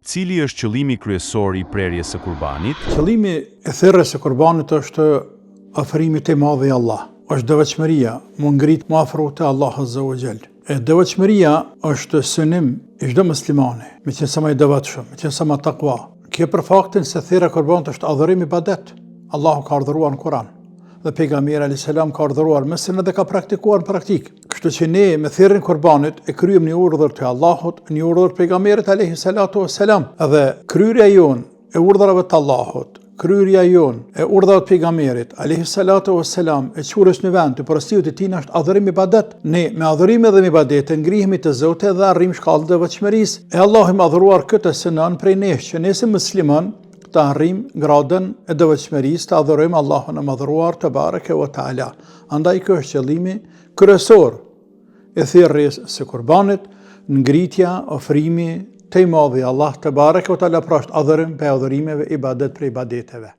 Cili është qëllimi kryesor i prerjes së kurbanit? Qëllimi e thirrjes së kurbanit është afrimi te madhi i Allah. Është devotshmëria, mu ngrit mu afro te Allah Azza wa Jall. E devotshmëria është synim i çdo muslimani, me qenë sa më i devotshëm, me qenë sa më takwa. Kjo për faktin se thirrja e kurbanit është adhurim ibadet. Allahu ka urdhëruar në Kur'an dhe pejgamberi alayhis salam ka urdhëruar mesin edhe ka praktikuar në praktik. Kështu që ne me thirrjen e kurbanit e kryejm një urdhër të Allahut, një urdhër të pejgamberit alayhis salatu wassalam. Edhe kryerja jon e urdhrave të Allahut, kryerja jon e urdhrave të pejgamberit alayhis salatu wassalam e çurës në vend të porosiut të tij është adhurim ibadet. Ne me adhurim dhe me ibadet ngrihemi te Zoti dhe arrim shkallën e devotshmërisë. E Allahu më adhuruar këtë synon prej nesh që ne si musliman të arrim gradën e devotshmërisë të adhurojmë Allahun e madhëruar te bareke ve taala. Andaj ky është qëllimi kryesor e thirrjes së kurbanit, ngritja, ofrimi te i madhi Allah te bareke ve taala, pra është adhurim pe adhurimeve, ibadet për ibadeteve.